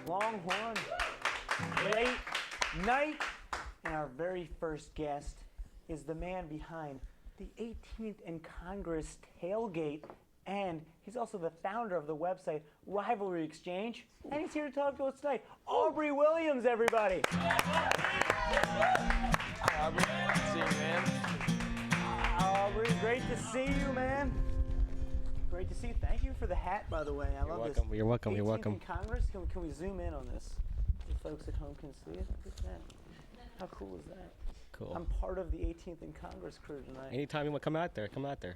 Longhorn LateNight. And our very first guest is the man behind the 18th and Congress tailgate. And he's also the founder of the website Rivalry Exchange. And he's here to talk to us tonight. Aubrey Williams, everybody. Hi, Aubrey. Good to see you, man. Aubrey, great to see you, man. Great to see you. Thank you for the hat, by the way. I love welcome. this. You're welcome. 18th You're welcome. in Congress. Can we zoom in on this? The folks at home can see it. Look at that. How cool is that? Cool. I'm part of the 18th in Congress crew tonight. Anytime you want to come out there, come out there.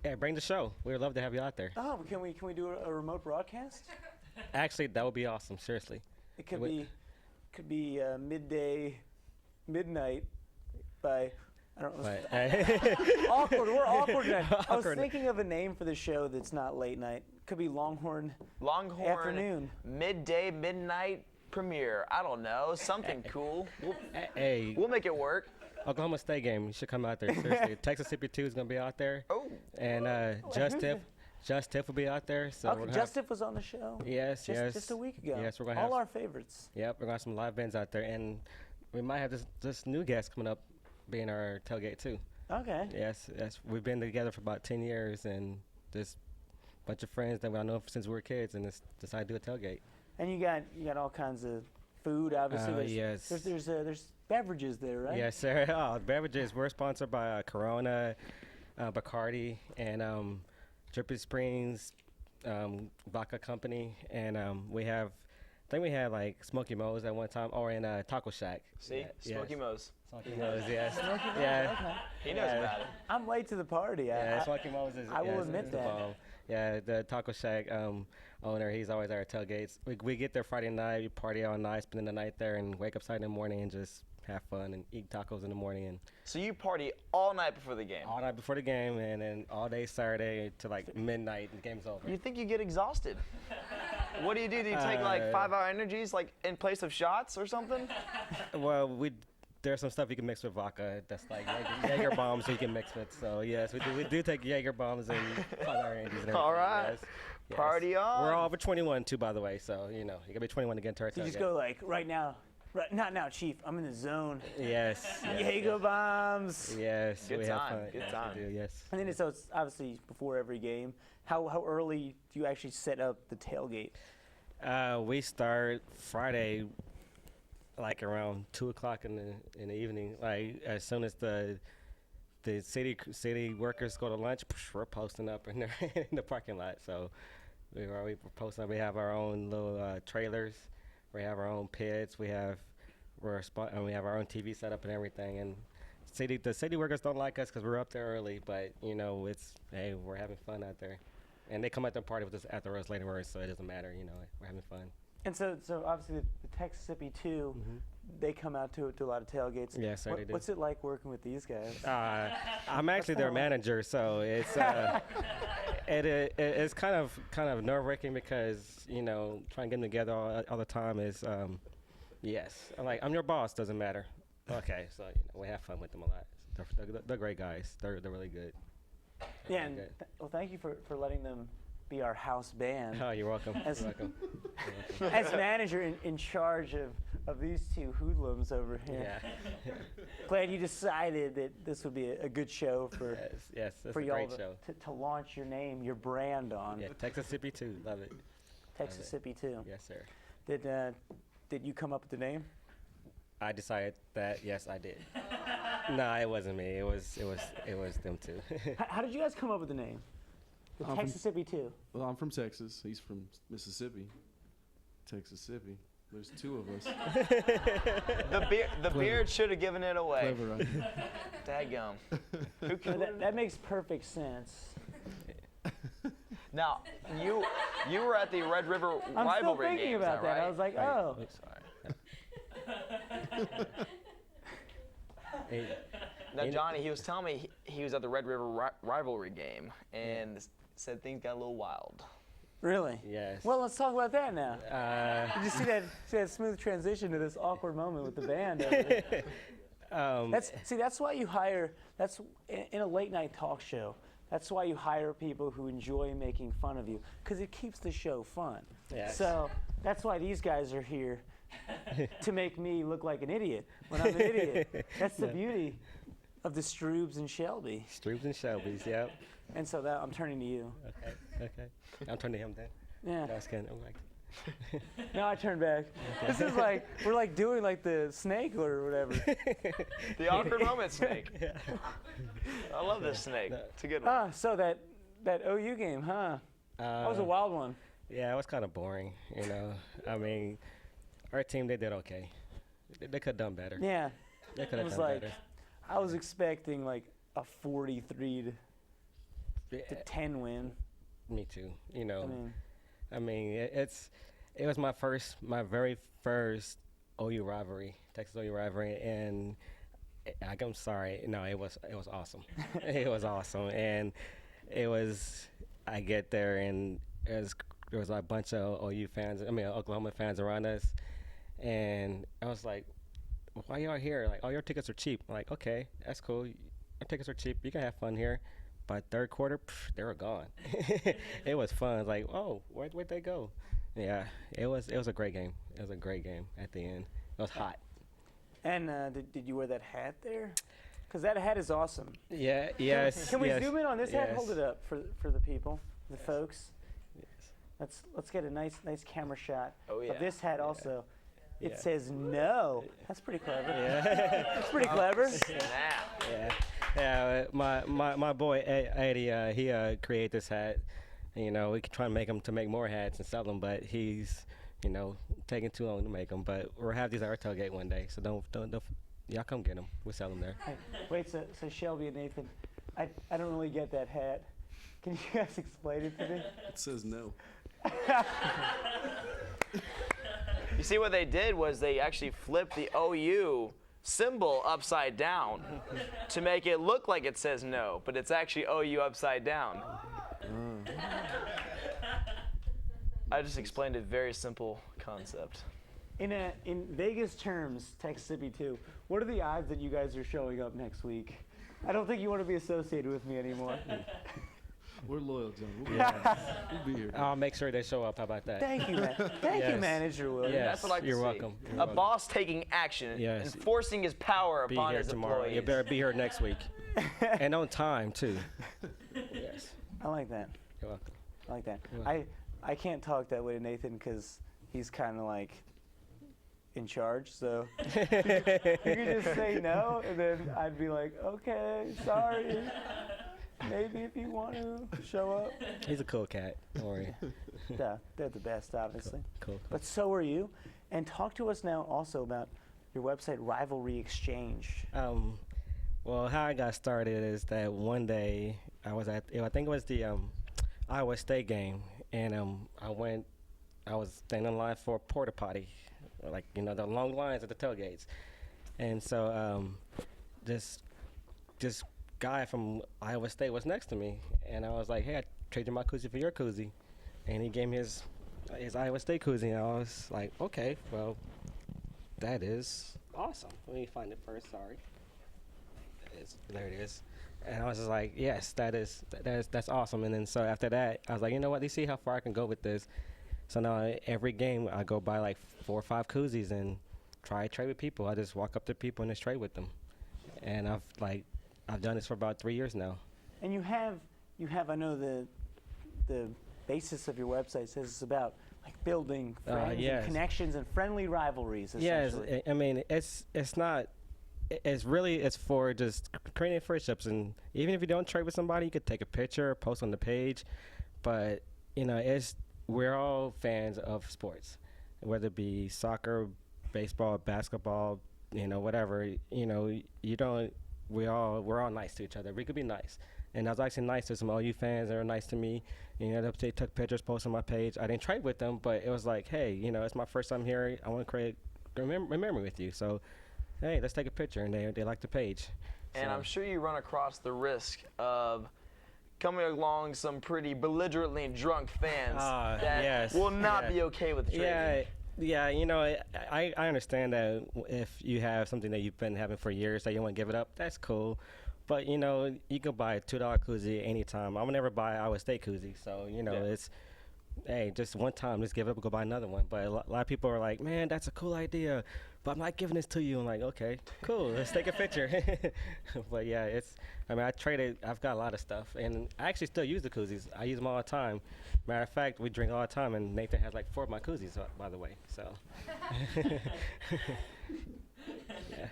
Yeah, bring the show. We would love to have you out there. Oh, can we do a remote broadcast? Actually, that would be awesome. Seriously. It could be midnight by, I don't know. Awkward. We're awkward tonight. I was thinking of a name for the show that's not late night. Could be Longhorn afternoon. Midday, midnight premiere. I don't know. Something cool. Hey, We'll make it work. Oklahoma State game. You should come out there. Seriously. Texas Hippies 2 is going to be out there. Oh. And Just Tiff will be will be out there. So Okay, Just Tiff was on the show. Yes. Just a week ago. Yes, we're gonna all have our favorites. Yep, we're going to have some live bands out there. And we might have this new guest coming up being our tailgate too. Okay. Yes. We've been together for about 10 years and this bunch of friends that I know since we were kids and just decided to do a tailgate. And you got all kinds of food, obviously. Yes. There's beverages there, right? Yes, sir. Beverages. We're sponsored by Corona, Bacardi, and Drippy Springs Vodka Company, and I think we had like Smoky Mo's at one time, or in Taco Shack. See? Smoky Mo's. Smoky Mo's, yes. Yeah. Yeah. He knows about it. I'm late to the party. Yeah, Smoky Mo's is. I will yes, admit is the that. bomb. Yeah, the Taco Shack owner, he's always at our tailgates. We get there Friday night, we party all night, spend the night there, and wake up Saturday morning and just have fun and eat tacos in the morning. And So you party all night before the game. all night before the game, and then all day Saturday to like midnight, and the game's over. You think you get exhausted? What do? Do you take like 5-hour energies, like in place of shots or something? Well, there's some stuff you can mix with vodka. That's like Jaeger bombs you can mix with. So yes, we do take Jaeger bombs and 5-hour energies and everything. All right. Yes. Party on. We're all over 21 too, by the way. So you gotta be 21 to get into our You tailgate. just go like right now. Right, not now, Chief. I'm in the zone. Yes. Jaeger bombs. Yes. Good we time, have fun. good Yes, time. we do, yes. And then it's obviously before every game. How early do you actually set up the tailgate? We start Friday, like around 2:00 in the evening. Like as soon as the city workers go to lunch, we're posting up in the parking lot. So we're posting up. We have our own little trailers. We have our own pits. We have our own TV setup and everything. And the city workers don't like us because we're up there early. But we're having fun out there. And they come out there and party with us after us later, so it doesn't matter. We're having fun. And so obviously the Texas Hippie 2, they come out to a lot of tailgates. Yes, sir, they do. What's it like working with these guys? I'm actually their manager, so it's it's kind of nerve-wracking because trying to get them together all the time is yes. I'm your boss, doesn't matter. Okay, so we have fun with them a lot. They're great guys. They're really good. Yeah, and well, thank you for letting them be our house band. Oh, you're welcome. As, You're welcome. as manager in charge of these two hoodlums over here. Yeah. Glad you decided that this would be a good show for Yes, that's for a y'all great show. to launch your name, your brand on. Yeah, Texas Hippie too. Love it. Texas Hippie 2. Yes, sir. Did you come up with the name? I decided that yes, I did. No, it wasn't me. It was them too. How did you guys come up with the name? The Texas Hippie 2. Well, I'm from Texas. He's from Mississippi. Texas Hippie. There's two of us. The beard should have given it away. Clever, right? Dadgum. That makes perfect sense. Now, you were at the Red River I'm still Rivalry thinking game, is about that. right? I was like, oh. Hey, Now, Johnny, he was telling me he was at the Red River Rivalry game and said things got a little wild. Really? Yes. Well, let's talk about that now. Did you see that smooth transition to this awkward moment with the band? That's why you hire. That's in a late night talk show. That's why you hire people who enjoy making fun of you, because it keeps the show fun. Yes. So that's why these guys are here, to make me look like an idiot when I'm an idiot. That's the beauty of the Stroobs and Shelby. Stroobs and Shelby's, yep. And so that I'm turning to you. Okay. I'm turning to him then. Yeah. No, I was kidding. I'm like, Now I turn back. This is like, we're like doing like the snake or whatever. The awkward moment snake. I love this snake. It's a good one. So that OU game, huh? That was a wild one. Yeah, it was kind of boring, you know. I mean, our team, they did okay. They could have done better. Yeah. They could It have was done like, better. I was expecting like a 43 to 10 win. Me too. You know, I mean, I mean, it was my very first OU rivalry, Texas OU rivalry, and I'm sorry, no, it was awesome. It was awesome, and I get there and there was a bunch of OU fans, Oklahoma fans around us, and I was like, why y'all here? Like, all your tickets are cheap. I'm like, okay, that's cool. Our tickets are cheap. You can have fun here. By third quarter, they were gone. It was fun. Like, oh, where'd they go? Yeah, it was a great game. It was a great game at the end. It was hot. and did you wear that hat there? Because that hat is awesome. Yeah, yes. Can we yes, zoom in on this hat? yes. Hold it up for the people, the folks. Let's get a nice camera shot Oh, yeah. of this hat also. It Yeah. says no. That's pretty clever. Yeah. That's pretty clever. Now. Yeah, my boy Eddie, he created this hat. You know, we could try and make more hats and sell them, but he's, you know, taking too long to make them. But we'll have these at our tailgate one day, so don't y'all come get them. We'll sell them there. Hey, wait, so Shelby and Nathan, I don't really get that hat. Can you guys explain it to me? It says no. You see what they did was they actually flipped the OU symbol upside down to make it look like it says no, but it's actually OU upside down. I just explained a very simple concept. In Vegas terms, Texas City 2, what are the odds that you guys are showing up next week? I don't think you want to be associated with me anymore. We're loyal, John. We'll be here. I'll make sure they show up. How about that? Thank you, man. Thank you, Yes. Manager Williams. Yes, That's what I like to you're see. welcome. You're A welcome. boss taking action, Yes. enforcing his power Be upon here his tomorrow. employees. You better be here next week, and on time too. Yes, I like that. you're welcome. I like that. You're I can't talk that way to Nathan because he's kind of like in charge. So you could just say no, and then I'd be like, okay, sorry. Maybe if you want to show up. He's a cool cat. Don't worry. Yeah, they're the best, obviously. Cool. But so are you. And talk to us now also about your website, Rivalry Exchange. Well, how I got started is that one day I was at, I think it was the Iowa State game, and I was standing in line for a porta potty, like, you know, the long lines at the tailgates. And so this guy from Iowa State was next to me, and I was like, hey, I traded my koozie for your koozie. And he gave me his Iowa State koozie, and I was like, okay, well, that is awesome. Let me find it first, sorry. There it is. And I was just like, yes, that's awesome. And then so after that, I was like, you know what, let's see how far I can go with this. So now every game I go buy like 4 or 5 koozies and try to trade with people. I just walk up to people and just trade with them. And I've done this for about 3 years now. And you have I know the basis of your website says it's about like building friends yes. and connections and friendly rivalries, Yes, essentially. I mean, it's not, it's for just creating friendships. And even if you don't trade with somebody, you could take a picture, post on the page. But, you know, we're all fans of sports, whether it be soccer, baseball, basketball, you know, whatever. You know, we're all nice to each other. We could be nice. And I was actually nice to some OU fans that were nice to me. You know, they took pictures, posted on my page. I didn't trade with them, but it was like, hey, you know, it's my first time here. I want to create a memory with you. So, hey, let's take a picture. And they liked the page. And So- I'm sure you run across the risk of coming along some pretty belligerently drunk fans that yes, will not yeah. be okay with trading. Yeah, you know, I understand that if you have something that you've been having for years that you want to give it up, that's cool. But you know, you can buy a $2 koozie anytime. I would never buy Iowa State koozie, so you know it's. Hey, just one time, just give it up and go buy another one. But a lot of people are like, man, that's a cool idea, but I'm not giving this to you. I'm like, okay, cool, let's take a picture. But yeah, I've got a lot of stuff, and I actually still use the koozies. I use them all the time. Matter of fact, we drink all the time, and Nathan has like 4 of my koozies, by the way, so. Yeah.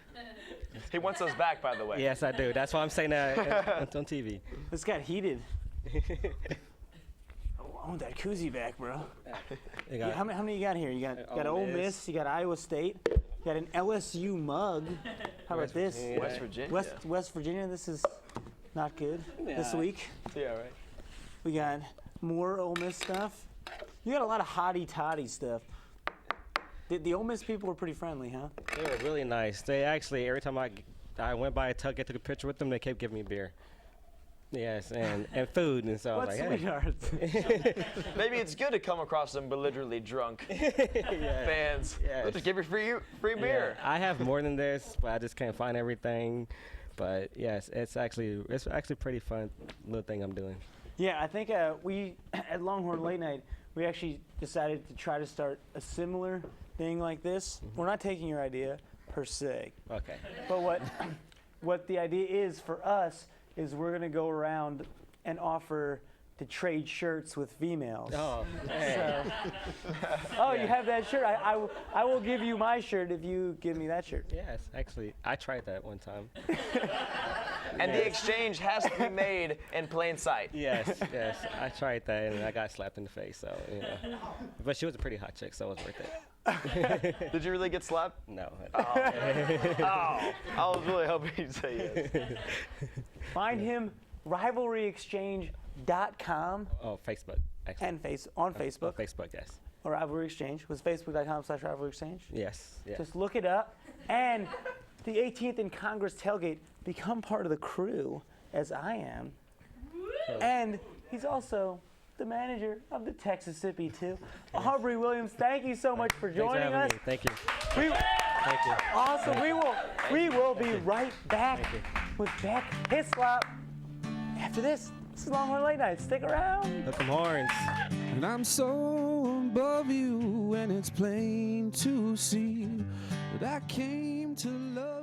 He wants those back, by the way. Yes, I do. That's why I'm saying that on TV. This got heated. I want that koozie back, bro. How many you got here? You got Ole Miss, you got Iowa State, you got an LSU mug. How about this? Virginia. West Virginia. West Virginia, this is not good this week. Yeah, right. We got more Ole Miss stuff. You got a lot of hottie-toddy stuff. The Ole Miss people were pretty friendly, huh? They were really nice. They actually, every time I went by a Tucket, took a picture with them, they kept giving me beer. Yes, and food, and so I was like, sweethearts? Maybe it's good to come across some belligerently drunk fans. Yes. They'll just give you free beer. Yeah, I have more than this, but I just can't find everything. But yes, it's actually pretty fun little thing I'm doing. Yeah, I think we at Longhorn Late Night, we actually decided to try to start a similar thing like this. We're not taking your idea per se, Okay. but what the idea is for us is we're gonna go around and offer to trade shirts with females. Oh, hey. So, you have that shirt. I will give you my shirt if you give me that shirt. Yes, actually, I tried that one time. And the exchange has to be made in plain sight. Yes, I tried that, and I got slapped in the face. So, you know. But she was a pretty hot chick, so it was worth it. Did you really get slapped? No. Oh, I was really hoping you'd say yes. Find him, rivalryexchange.com. Oh, Facebook, actually. And on Facebook. On Facebook, yes. Or Rivalry Exchange. Was facebook.com/Rivalry Exchange? Yes. Yeah. Just look it up. And the 18th and Congress tailgate, become part of the crew, as I am. And he's also the manager of the Texas Hippie, too. Aubrey Williams, thank you so much for joining us. Thank you. Thank you. Awesome. We will be right back with Beck Hislop after this. This is Longhorn Late Night. Stick around. Hook 'em horns. And I'm so above you, and it's plain to see that I came to love.